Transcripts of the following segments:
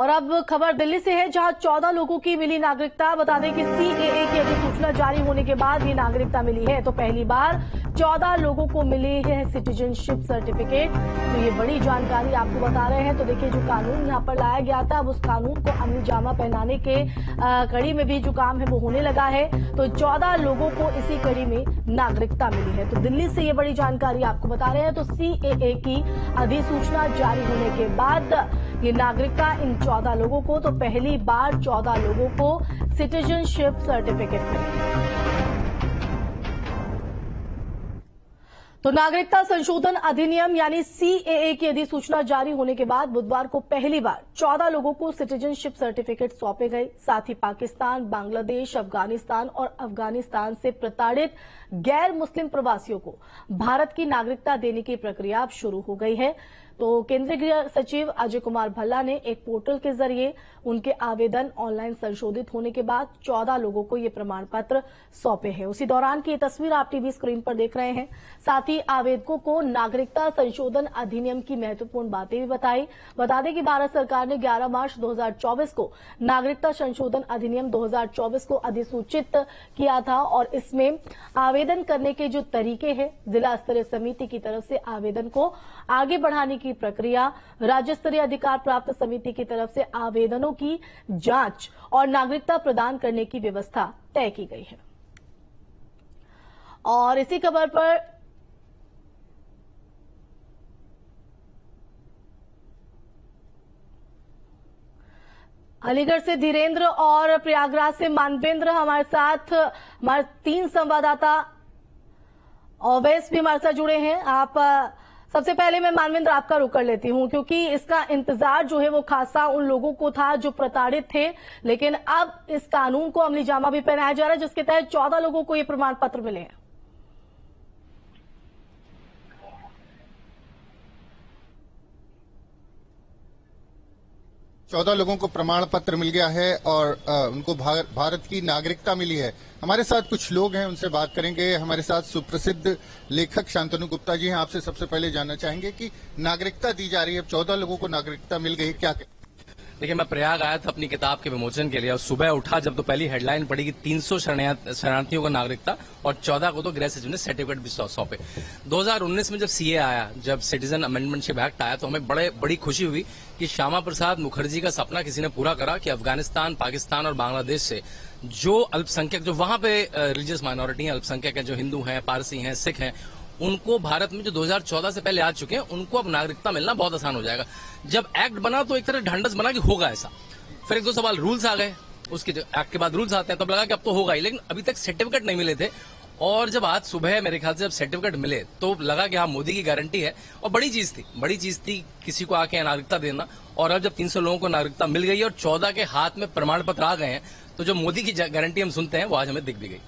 और अब खबर दिल्ली से है, जहां 14 लोगों की मिली नागरिकता। बता दें कि सीएए की अधिसूचना जारी होने के बाद ये नागरिकता मिली है। तो पहली बार 14 लोगों को मिली है सिटीजनशिप सर्टिफिकेट। तो ये बड़ी जानकारी आपको बता रहे हैं। तो देखिए, जो कानून यहां पर लाया गया था, अब उस कानून को अमली जामा पहनाने के कड़ी में भी जो काम है वो होने लगा है। तो 14 लोगों को इसी कड़ी में नागरिकता मिली है। तो दिल्ली से ये बड़ी जानकारी आपको बता रहे हैं। तो सीएए की अधिसूचना जारी होने के बाद ये नागरिकता इन 14 लोगों को, तो पहली बार 14 लोगों को सिटीजनशिप सर्टिफिकेट मिली। तो नागरिकता संशोधन अधिनियम यानी सीएए की अधिसूचना जारी होने के बाद बुधवार को पहली बार 14 लोगों को सिटीजनशिप सर्टिफिकेट सौंपे गए। साथ ही पाकिस्तान, बांग्लादेश, अफगानिस्तान और अफगानिस्तान से प्रताड़ित गैर मुस्लिम प्रवासियों को भारत की नागरिकता देने की प्रक्रिया अब शुरू हो गई है। तो केंद्रीय गृह सचिव अजय कुमार भल्ला ने एक पोर्टल के जरिए उनके आवेदन ऑनलाइन संशोधित होने के बाद 14 लोगों को ये प्रमाण पत्र सौंपे हैं। उसी दौरान की ये तस्वीर आप टीवी स्क्रीन पर देख रहे हैं। साथ ही आवेदकों को नागरिकता संशोधन अधिनियम की महत्वपूर्ण बातें भी बताई। बता दें कि भारत सरकार ने 11 मार्च 2024 को नागरिकता संशोधन अधिनियम 2024 को अधिसूचित किया था और इसमें आवेदन करने के जो तरीके हैं, जिला स्तरीय समिति की तरफ से आवेदन को आगे बढ़ाने की प्रक्रिया, राज्य स्तरीय अधिकार प्राप्त समिति की तरफ से आवेदनों की जांच और नागरिकता प्रदान करने की व्यवस्था तय की गई है। और इसी खबर पर अलीगढ़ से धीरेन्द्र और प्रयागराज से मानवेंद्र हमारे साथ, हमारे 3 संवाददाता ओवैस भी हमारे साथ जुड़े हैं। आप सबसे पहले मैं मानवेंद्र आपका रुख कर लेती हूं, क्योंकि इसका इंतजार जो है वो खासा उन लोगों को था जो प्रताड़ित थे, लेकिन अब इस कानून को अमली जामा भी पहनाया जा रहा है, जिसके तहत 14 लोगों को ये प्रमाण पत्र मिले हैं। 14 लोगों को प्रमाण पत्र मिल गया है और उनको भारत की नागरिकता मिली है। हमारे साथ कुछ लोग हैं, उनसे बात करेंगे। हमारे साथ सुप्रसिद्ध लेखक शांतनु गुप्ता जी हैं। आपसे सबसे पहले जानना चाहेंगे कि नागरिकता दी जा रही है, 14 लोगों को नागरिकता मिल गई, क्या कहते? देखिए, मैं प्रयाग आया था अपनी किताब के विमोचन के लिए और सुबह उठा जब तो पहली हेडलाइन पड़ी कि 300 शरणार्थियों को नागरिकता और 14 को तो गृह सचिव ने सर्टिफिकेट भी सौंपे। 2019 में जब सीए आया, जब सिटीजन अमेंडमेंटशिप एक्ट आया, तो हमें बड़ी खुशी हुई कि श्यामा प्रसाद मुखर्जी का सपना किसी ने पूरा करा कि अफगानिस्तान, पाकिस्तान और बांग्लादेश से जो अल्पसंख्यक, जो वहां पे रिलीजियस माइनॉरिटी है, अल्पसंख्यक है, जो हिंदू हैं, पारसी हैं, सिख हैं, उनको भारत में जो 2014 से पहले आ चुके हैं, उनको अब नागरिकता मिलना बहुत आसान हो जाएगा। जब एक्ट बना तो एक तरह ढांढस बना कि होगा ऐसा। फिर 1-2 सवाल रूल्स आ गए, उसके एक्ट के बाद रूल्स आते हैं, तब लगा कि अब तो होगा ही, लेकिन अभी तक सर्टिफिकेट नहीं मिले थे। और जब आज सुबह मेरे ख्याल से जब सर्टिफिकेट मिले तो लगा कि हाँ, मोदी की गारंटी है। और बड़ी चीज थी किसी को आके नागरिकता देना। और अब जब 300 लोगों को नागरिकता मिल गई और 14 के हाथ में प्रमाण पत्र आ गए हैं, तो जो मोदी की गारंटी हम सुनते हैं वो आज हमें दिख भी गई।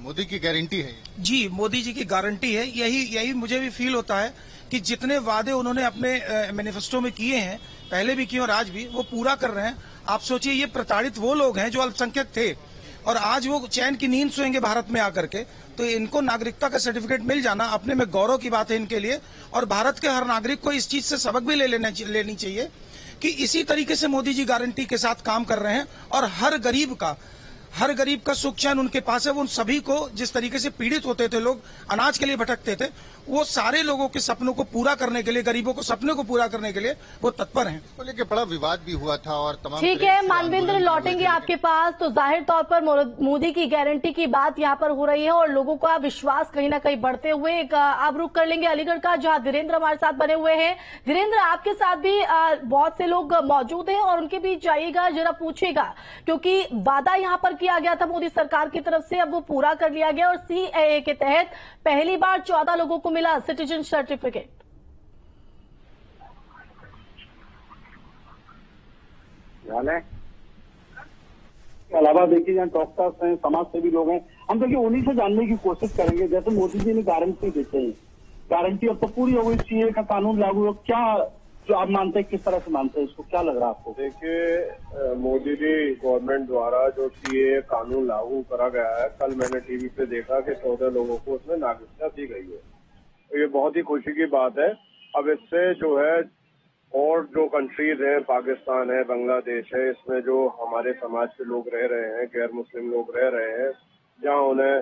मोदी की गारंटी है जी, मोदी जी की गारंटी है। यही मुझे भी फील होता है कि जितने वादे उन्होंने अपने मैनिफेस्टो में किए हैं, पहले भी किए और आज भी, वो पूरा कर रहे हैं। आप सोचिए, ये प्रताड़ित वो लोग हैं जो अल्पसंख्यक थे और आज वो चैन की नींद सोएंगे भारत में आकर के। तो इनको नागरिकता का सर्टिफिकेट मिल जाना अपने में गौरव की बात है इनके लिए। और भारत के हर नागरिक को इस चीज से सबक भी लेनी चाहिए कि इसी तरीके से मोदी जी गारंटी के साथ काम कर रहे हैं और हर गरीब का सुख चैन उनके पास है। वो उन सभी को, जिस तरीके से पीड़ित होते थे लोग, अनाज के लिए भटकते थे, वो सारे लोगों के सपनों को पूरा करने के लिए, गरीबों को सपनों को पूरा करने के लिए वो तत्पर हैं। इसको लेकर बड़ा विवाद भी हुआ था और तमाम। ठीक है मानवेंद्र, लौटेंगे आपके पास। तो जाहिर तौर पर मोदी की गारंटी की बात यहाँ पर हो रही है और लोगों का विश्वास कहीं ना कहीं बढ़ते हुए आप रुख कर लेंगे अलीगढ़ का, जहाँ धीरेन्द्र हमारे साथ बने हुए हैं। धीरेन्द्र, आपके साथ भी बहुत से लोग मौजूद हैं और उनके बीच जाइएगा, जरा पूछेगा, क्योंकि वादा यहाँ पर किया गया था मोदी सरकार की तरफ से, अब वो पूरा कर लिया गया और सीएए के तहत पहली बार 14 लोगों को मिला सिटीजन सर्टिफिकेट। के अलावा देखिए, यहाँ डॉक्टर्स हैं, समाज सेवी लोग हैं, हम देखिए उन्हीं से जानने की कोशिश करेंगे। जैसे मोदी जी ने गारंटी देते हैं, गारंटी अब तो पूरी हो गई, सीए का कानून लागू हो, क्या जो आप मानते हैं, किस तरह से मानते हैं, इसको क्या लग रहा है आपको? देखिए, मोदी जी गवर्नमेंट द्वारा जो सीए कानून लागू करा गया है, कल मैंने टीवी पे देखा कि 14 लोगों को उसमें नागरिकता दी गई है। तो ये बहुत ही खुशी की बात है। अब इससे जो है और जो कंट्रीज हैं, पाकिस्तान है, बांग्लादेश है, इसमें जो हमारे समाज के लोग रह रहे हैं, गैर मुस्लिम लोग रह रहे हैं, जहां उन्हें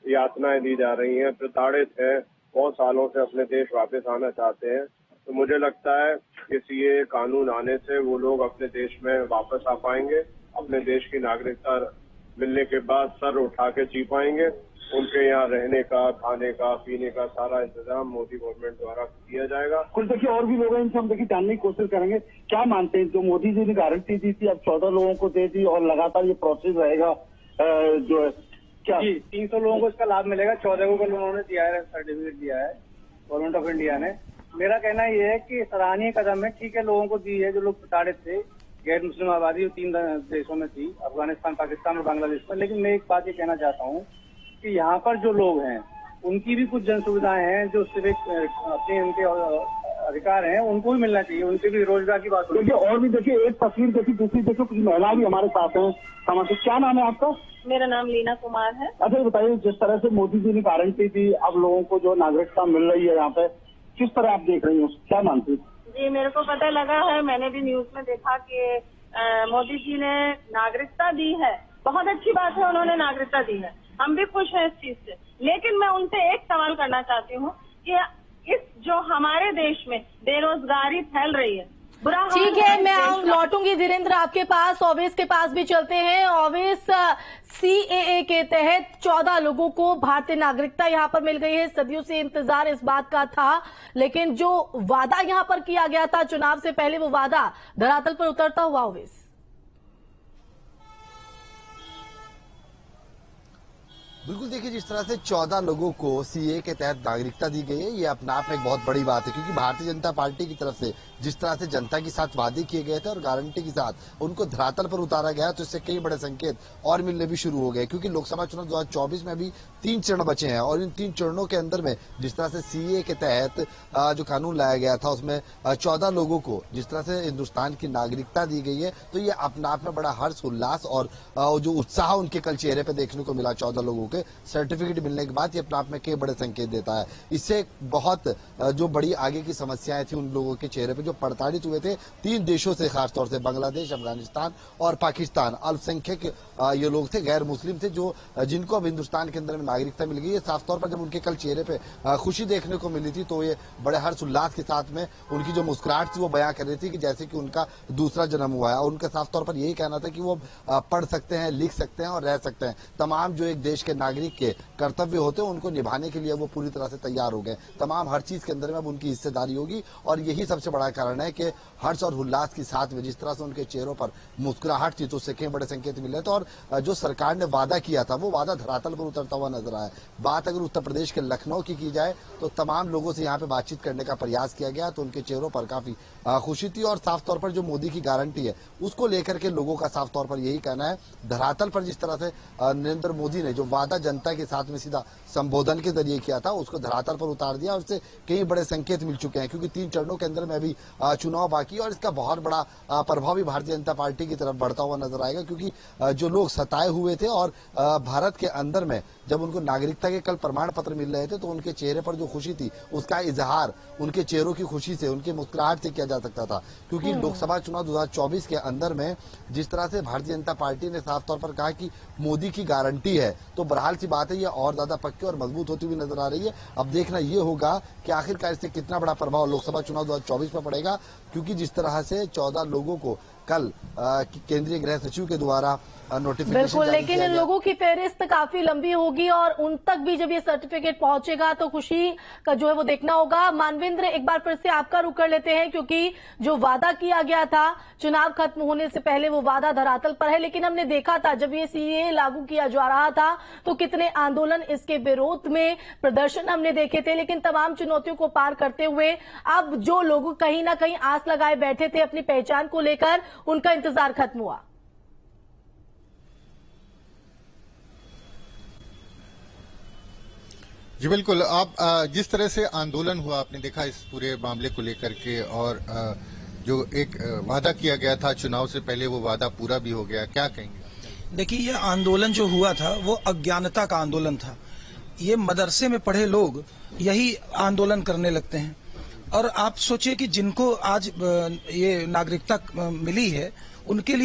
यातनाएं दी जा रही हैं, प्रताड़ित हैं, बहुत सालों से अपने देश वापस आना चाहते हैं, तो मुझे लगता है कि सीएए कानून आने से वो लोग अपने देश में वापस आ पाएंगे, अपने देश की नागरिकता मिलने के बाद सर उठा के जी पाएंगे। उनके यहाँ रहने का, खाने का, पीने का सारा इंतजाम मोदी गवर्नमेंट द्वारा किया जाएगा। कुछ देखिए और भी लोग हैं, इनसे हम देखिए जानने की कोशिश करेंगे क्या मानते हैं। जो मोदी जी ने गारंटी दी थी, अब 14 लोगों को दे दी और लगातार ये प्रोसेस रहेगा, जो है क्या 300 लोगों को इसका लाभ मिलेगा। 14 को कल उन्होंने दिया है, सर्टिफिकेट दिया है गवर्नमेंट ऑफ इंडिया ने। मेरा कहना ये है कि सराहनीय कदम है। ठीक है, लोगों को दी है जो लोग प्रताड़ित थे, गैर मुस्लिम आबादी 3 देशों में थी, अफगानिस्तान, पाकिस्तान और बांग्लादेश में। लेकिन मैं एक बात ये कहना चाहता हूँ कि यहाँ पर जो लोग हैं उनकी भी कुछ जन सुविधाएं हैं जो सिविक अपने उनके अधिकार हैं, उनको भी मिलना चाहिए। उनके भी रोजगार की बात देखिए और भी देखिए, एक तस्वीर देखिए, दूसरी देखिए, कुछ महिला भी हमारे साथ हैं। समाज क्या नाम है आपका? मेरा नाम लीना कुमार है। अच्छा ये बताइए, जिस तरह से मोदी जी ने गारंटी दी, अब लोगों को जो नागरिकता मिल रही है यहाँ पे, किस तरह आप देख रही हैं, क्या मानती हैं? जी, मेरे को पता लगा है, मैंने भी न्यूज में देखा कि मोदी जी ने नागरिकता दी है। बहुत अच्छी बात है, उन्होंने नागरिकता दी है, हम भी खुश हैं इस चीज से। लेकिन मैं उनसे एक सवाल करना चाहती हूँ कि इस जो हमारे देश में बेरोजगारी फैल रही है, बुरा हाल ठीक है, मैं लौटूंगी धीरेन्द्र आपके पास। ओवैस के पास भी चलते हैं। ओवैस, सीएए के तहत 14 लोगों को भारतीय नागरिकता यहां पर मिल गई है। सदियों से इंतजार इस बात का था, लेकिन जो वादा यहां पर किया गया था चुनाव से पहले, वो वादा धरातल पर उतरता हुआ। ओवैस, बिल्कुल, देखिए जिस तरह से 14 लोगों को सीए के तहत नागरिकता दी गई है, ये अपने आप में एक बहुत बड़ी बात है, क्योंकि भारतीय जनता पार्टी की तरफ से जिस तरह से जनता के साथ वादे किए गए थे और गारंटी के साथ उनको धरातल पर उतारा गया, तो इससे कई बड़े संकेत और मिलने भी शुरू हो गए। क्योंकि लोकसभा चुनाव 2024 में अभी 3 चरण बचे हैं और इन 3 चरणों के अंदर में जिस तरह से सीए के तहत जो कानून लाया गया था उसमें 14 लोगों को जिस तरह से हिंदुस्तान की नागरिकता दी गई है, तो ये अपने आप में बड़ा हर्ष, उल्लास और जो उत्साह उनके कल चेहरे पर देखने को मिला 14 लोगों के सर्टिफिकेट मिलने के बाद, ये अपने आप में कई बड़े संकेत देता है। इससे बहुत जो बड़ी आगे की समस्याएं थी उन लोगों के चेहरे पे, जो प्रताड़ित हुए थे 3 देशों से, खासतौर से बांग्लादेश, अफगानिस्तान और पाकिस्तान, अल्पसंख्यक ये लोग थे, गैर मुस्लिम थे, जो जिनको अब हिंदुस्तान के अंदर में नागरिकता मिल गई है। साफ तौर पर जब उनके कल चेहरे पे खुशी देखने को मिली थी, तो ये बड़े हर्ष उल्लास के साथ में उनकी जो मुस्कुराहट थी वो बयां कर रही थी कि जैसे कि उनका दूसरा जन्म हुआ है। और उनका साफ तौर पर यही कहना था कि वो पढ़ सकते हैं, लिख सकते हैं और रह सकते हैं। तमाम जो एक देश के नागरिक के कर्तव्य होते हैं उनको निभाने के लिए वो पूरी तरह से तैयार हो गए। तमाम हर चीज के अंदर में अब उनकी हिस्सेदारी होगी और यही सबसे बड़ा कारण है कि हर्ष और उल्लास के साथ में जिस तरह से उनके चेहरों पर मुस्कुराहट थी, तो उससे कई बड़े संकेत मिले थे। और जो सरकार ने वादा किया था वो वादा धरातल पर उतरता हुआ नजर आया। बात अगर उत्तर प्रदेश के लखनऊ की जाए, तो तमाम लोगों से यहाँ पे बातचीत करने का प्रयास किया गया, तो उनके चेहरों पर काफी खुशी थी। और साफ तौर पर जो मोदी की गारंटी है उसको लेकर के लोगों का साफ तौर पर यही कहना है, धरातल पर जिस तरह से नरेंद्र मोदी ने जो वादा जनता के साथ में सीधा संबोधन के जरिए किया था, उसको धरातल पर उतार दिया और इससे कई बड़े संकेत मिल चुके हैं। क्योंकि 3 चरणों के अंदर में अभी चुनाव बाकी है और इसका बहुत बड़ा प्रभाव भी भारतीय जनता पार्टी की तरफ बढ़ता हुआ नजर आएगा। क्योंकि जो लोग सताए हुए थे और भारत के अंदर में जब उनको नागरिकता के कल प्रमाण पत्र मिल रहे थे, तो उनके चेहरे पर जो खुशी थी उसका इजहार उनके चेहरों की खुशी से, उनके मुस्कुराहट से किया जा सकता था। क्योंकि लोकसभा चुनाव 2024 के अंदर में जिस तरह से भारतीय जनता पार्टी ने साफ तौर पर कहा कि मोदी की गारंटी है, तो बहरहाल सी बात है ये और ज्यादा पक्की और मजबूत होती हुई नजर आ रही है। अब देखना ये होगा कि आखिरकार इससे कितना बड़ा प्रभाव लोकसभा चुनाव 2024 पर पड़ेगा। क्योंकि जिस तरह से 14 लोगों को कल केंद्रीय गृह सचिव के द्वारा नोटिफिकेशन, बिल्कुल, लेकिन इन लोगों की फेहरिस्त काफी लंबी होगी और उन तक भी जब ये सर्टिफिकेट पहुंचेगा तो खुशी का जो है वो देखना होगा। मानवेंद्र, एक बार फिर से आपका रुख कर लेते हैं, क्योंकि जो वादा किया गया था चुनाव खत्म होने से पहले, वो वादा धरातल पर है। लेकिन हमने देखा था जब ये सीएए लागू किया जा रहा था तो कितने आंदोलन, इसके विरोध में प्रदर्शन हमने देखे थे। लेकिन तमाम चुनौतियों को पार करते हुए अब जो लोग कहीं ना कहीं आस लगाए बैठे थे अपनी पहचान को लेकर, उनका इंतजार खत्म हुआ। जी बिल्कुल, आप जिस तरह से आंदोलन हुआ आपने देखा इस पूरे मामले को लेकर के, और जो एक वादा किया गया था चुनाव से पहले वो वादा पूरा भी हो गया, क्या कहेंगे? देखिए, ये आंदोलन जो हुआ था वो अज्ञानता का आंदोलन था। ये मदरसे में पढ़े लोग यही आंदोलन करने लगते हैं। और आप सोचिए कि जिनको आज ये नागरिकता मिली है उनके लिए